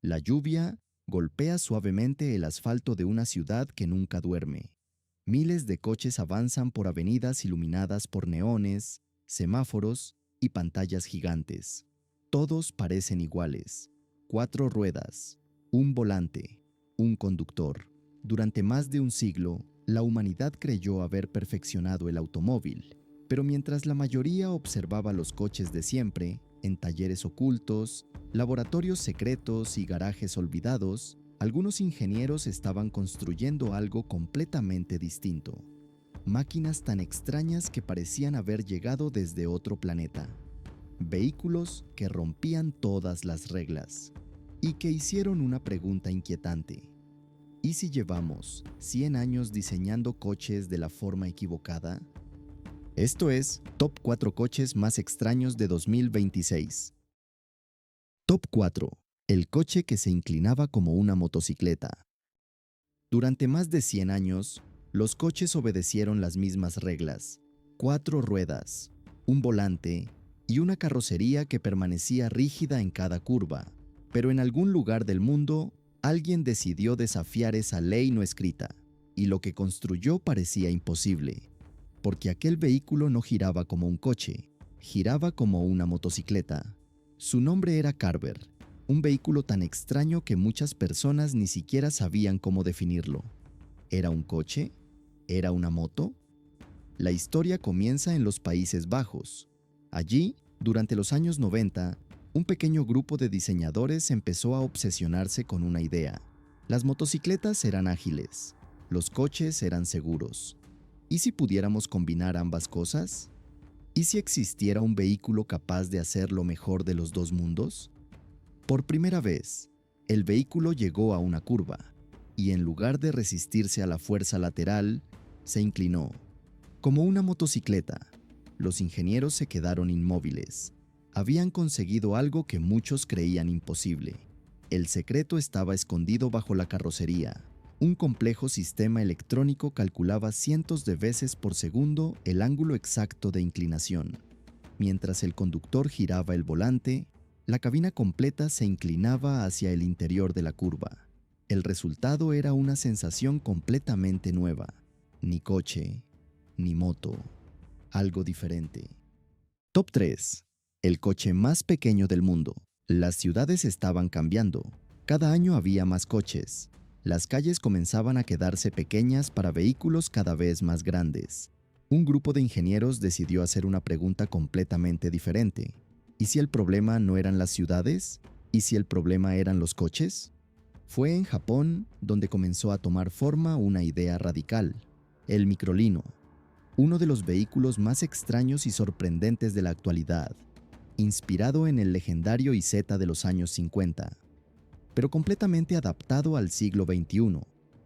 La lluvia golpea suavemente el asfalto de una ciudad que nunca duerme. Miles de coches avanzan por avenidas iluminadas por neones, semáforos y pantallas gigantes. Todos parecen iguales. 4 ruedas, un volante, un conductor. Durante más de un siglo, la humanidad creyó haber perfeccionado el automóvil, pero mientras la mayoría observaba los coches de siempre, en talleres ocultos, laboratorios secretos y garajes olvidados, algunos ingenieros estaban construyendo algo completamente distinto. Máquinas tan extrañas que parecían haber llegado desde otro planeta. Vehículos que rompían todas las reglas y que hicieron una pregunta inquietante. ¿Y si llevamos 100 años diseñando coches de la forma equivocada? Esto es Top 4 coches más extraños de 2026. Top 4. El coche que se inclinaba como una motocicleta. Durante más de 100 años, los coches obedecieron las mismas reglas. 4 ruedas, un volante y una carrocería que permanecía rígida en cada curva. Pero en algún lugar del mundo, alguien decidió desafiar esa ley no escrita, y lo que construyó parecía imposible, porque aquel vehículo no giraba como un coche, giraba como una motocicleta. Su nombre era Carver, un vehículo tan extraño que muchas personas ni siquiera sabían cómo definirlo. ¿Era un coche? ¿Era una moto? La historia comienza en los Países Bajos. Allí, durante los años 90, un pequeño grupo de diseñadores empezó a obsesionarse con una idea. Las motocicletas eran ágiles, los coches eran seguros. ¿Y si pudiéramos combinar ambas cosas? ¿Y si existiera un vehículo capaz de hacer lo mejor de los dos mundos? Por primera vez, el vehículo llegó a una curva, y en lugar de resistirse a la fuerza lateral, se inclinó. Como una motocicleta, los ingenieros se quedaron inmóviles. Habían conseguido algo que muchos creían imposible. El secreto estaba escondido bajo la carrocería. Un complejo sistema electrónico calculaba cientos de veces por segundo el ángulo exacto de inclinación. Mientras el conductor giraba el volante, la cabina completa se inclinaba hacia el interior de la curva. El resultado era una sensación completamente nueva. Ni coche, ni moto. Algo diferente. Top 3. El coche más pequeño del mundo. Las ciudades estaban cambiando. Cada año había más coches. Las calles comenzaban a quedarse pequeñas para vehículos cada vez más grandes. Un grupo de ingenieros decidió hacer una pregunta completamente diferente. ¿Y si el problema no eran las ciudades? ¿Y si el problema eran los coches? Fue en Japón donde comenzó a tomar forma una idea radical: el microlino, uno de los vehículos más extraños y sorprendentes de la actualidad, inspirado en el legendario Isetta de los años 50, pero completamente adaptado al siglo XXI.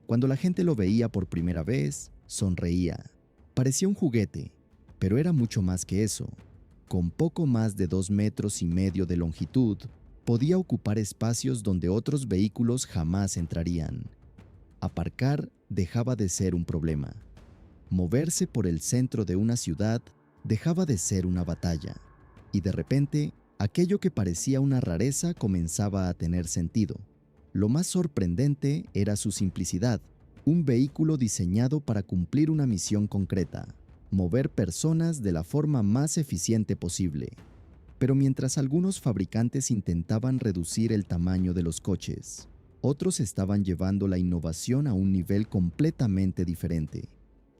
Cuando la gente lo veía por primera vez, sonreía. Parecía un juguete, pero era mucho más que eso. Con poco más de 2,5 metros de longitud, podía ocupar espacios donde otros vehículos jamás entrarían. Aparcar dejaba de ser un problema. Moverse por el centro de una ciudad dejaba de ser una batalla. Y de repente, aquello que parecía una rareza comenzaba a tener sentido. Lo más sorprendente era su simplicidad. Un vehículo diseñado para cumplir una misión concreta: mover personas de la forma más eficiente posible. Pero mientras algunos fabricantes intentaban reducir el tamaño de los coches, otros estaban llevando la innovación a un nivel completamente diferente.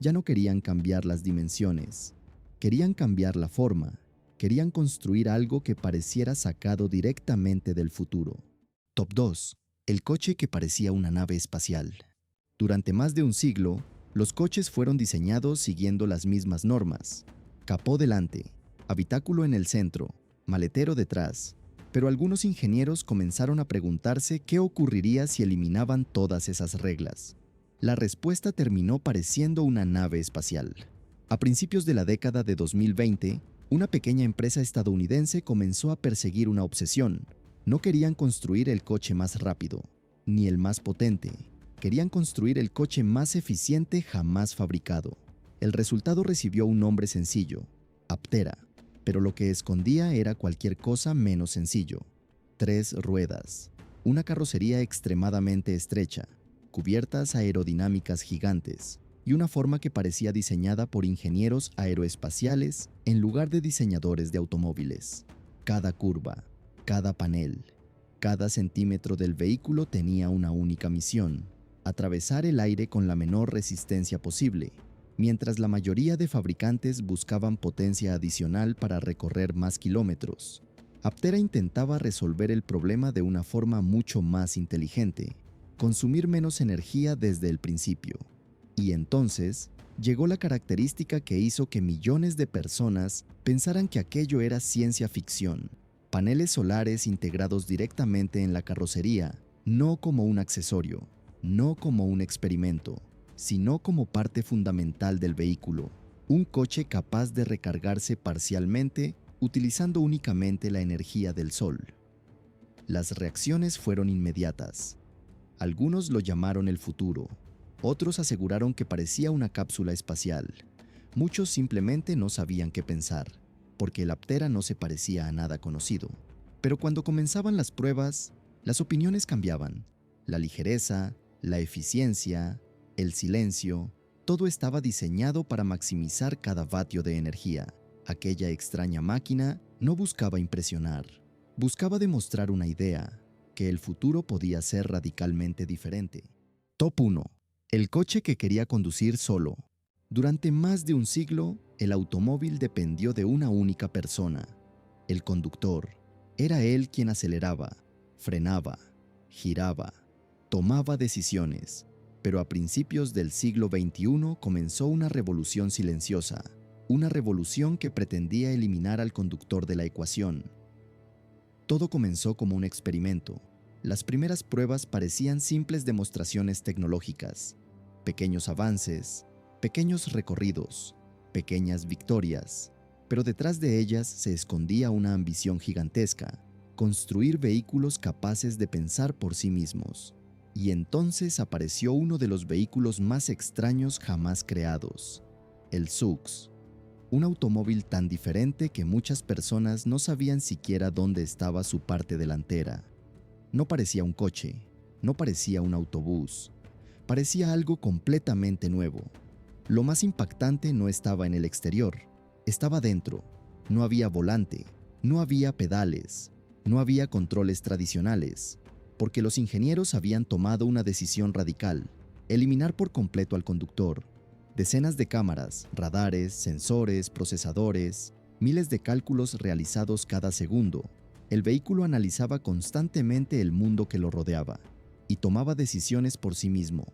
Ya no querían cambiar las dimensiones, querían cambiar la forma, querían construir algo que pareciera sacado directamente del futuro. Top 2. El coche que parecía una nave espacial. Durante más de un siglo, los coches fueron diseñados siguiendo las mismas normas: capó delante, habitáculo en el centro, maletero detrás. Pero algunos ingenieros comenzaron a preguntarse qué ocurriría si eliminaban todas esas reglas. La respuesta terminó pareciendo una nave espacial. A principios de la década de 2020, una pequeña empresa estadounidense comenzó a perseguir una obsesión. No querían construir el coche más rápido, ni el más potente. Querían construir el coche más eficiente jamás fabricado. El resultado recibió un nombre sencillo: Aptera. Pero lo que escondía era cualquier cosa menos sencillo: 3 ruedas. Una carrocería extremadamente estrecha, cubiertas aerodinámicas gigantes y una forma que parecía diseñada por ingenieros aeroespaciales en lugar de diseñadores de automóviles. Cada curva, cada panel, cada centímetro del vehículo tenía una única misión: atravesar el aire con la menor resistencia posible, mientras la mayoría de fabricantes buscaban potencia adicional para recorrer más kilómetros. Aptera intentaba resolver el problema de una forma mucho más inteligente: consumir menos energía desde el principio. Y entonces llegó la característica que hizo que millones de personas pensaran que aquello era ciencia ficción: paneles solares integrados directamente en la carrocería, no como un accesorio, no como un experimento, sino como parte fundamental del vehículo. Un coche capaz de recargarse parcialmente utilizando únicamente la energía del sol. Las reacciones fueron inmediatas. Algunos lo llamaron el futuro, otros aseguraron que parecía una cápsula espacial. Muchos simplemente no sabían qué pensar, porque el Aptera no se parecía a nada conocido. Pero cuando comenzaban las pruebas, las opiniones cambiaban. La ligereza, la eficiencia, el silencio, todo estaba diseñado para maximizar cada vatio de energía. Aquella extraña máquina no buscaba impresionar, buscaba demostrar una idea: que el futuro podía ser radicalmente diferente. Top 1. El coche que quería conducir solo. Durante más de un siglo, el automóvil dependió de una única persona: el conductor. Era él quien aceleraba, frenaba, giraba, tomaba decisiones. Pero a principios del siglo XXI comenzó una revolución silenciosa. Una revolución que pretendía eliminar al conductor de la ecuación. Todo comenzó como un experimento. Las primeras pruebas parecían simples demostraciones tecnológicas, pequeños avances, pequeños recorridos, pequeñas victorias, pero detrás de ellas se escondía una ambición gigantesca: construir vehículos capaces de pensar por sí mismos. Y entonces apareció uno de los vehículos más extraños jamás creados: el SUX. Un automóvil tan diferente que muchas personas no sabían siquiera dónde estaba su parte delantera. No parecía un coche, no parecía un autobús, parecía algo completamente nuevo. Lo más impactante no estaba en el exterior, estaba dentro. No había volante, no había pedales, no había controles tradicionales, porque los ingenieros habían tomado una decisión radical: eliminar por completo al conductor. Decenas de cámaras, radares, sensores, procesadores, miles de cálculos realizados cada segundo. El vehículo analizaba constantemente el mundo que lo rodeaba y tomaba decisiones por sí mismo.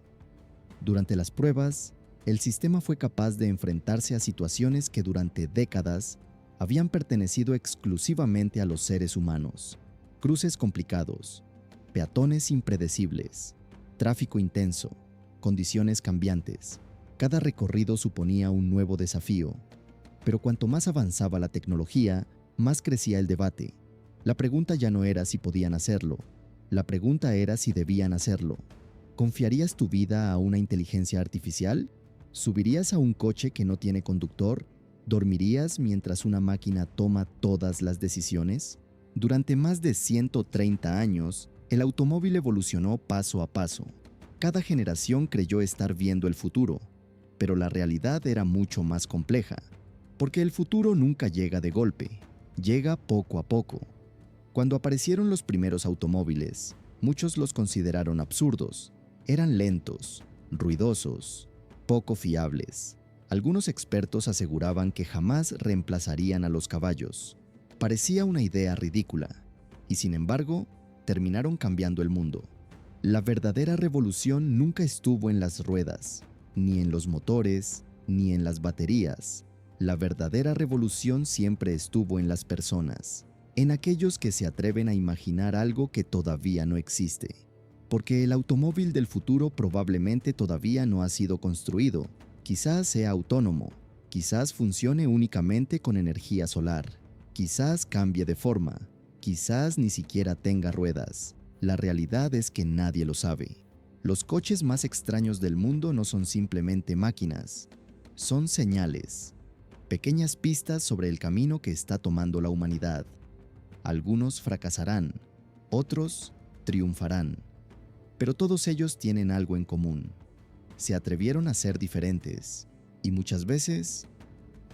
Durante las pruebas, el sistema fue capaz de enfrentarse a situaciones que durante décadas habían pertenecido exclusivamente a los seres humanos: cruces complicados, peatones impredecibles, tráfico intenso, condiciones cambiantes. Cada recorrido suponía un nuevo desafío. Pero cuanto más avanzaba la tecnología, más crecía el debate. La pregunta ya no era si podían hacerlo, la pregunta era si debían hacerlo. ¿Confiarías tu vida a una inteligencia artificial? ¿Subirías a un coche que no tiene conductor? ¿Dormirías mientras una máquina toma todas las decisiones? Durante más de 130 años, el automóvil evolucionó paso a paso. Cada generación creyó estar viendo el futuro, pero la realidad era mucho más compleja, porque el futuro nunca llega de golpe, llega poco a poco. Cuando aparecieron los primeros automóviles, muchos los consideraron absurdos. Eran lentos, ruidosos, poco fiables. Algunos expertos aseguraban que jamás reemplazarían a los caballos. Parecía una idea ridícula, y sin embargo, terminaron cambiando el mundo. La verdadera revolución nunca estuvo en las ruedas, ni en los motores, ni en las baterías. La verdadera revolución siempre estuvo en las personas, en aquellos que se atreven a imaginar algo que todavía no existe. Porque el automóvil del futuro probablemente todavía no ha sido construido. Quizás sea autónomo, quizás funcione únicamente con energía solar, quizás cambie de forma, quizás ni siquiera tenga ruedas. La realidad es que nadie lo sabe. Los coches más extraños del mundo no son simplemente máquinas, son señales, pequeñas pistas sobre el camino que está tomando la humanidad. Algunos fracasarán, otros triunfarán. Pero todos ellos tienen algo en común. Se atrevieron a ser diferentes. Y muchas veces,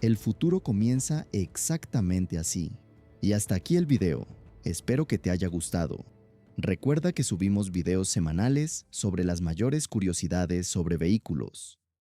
el futuro comienza exactamente así. Y hasta aquí el video. Espero que te haya gustado. Recuerda que subimos videos semanales sobre las mayores curiosidades sobre vehículos.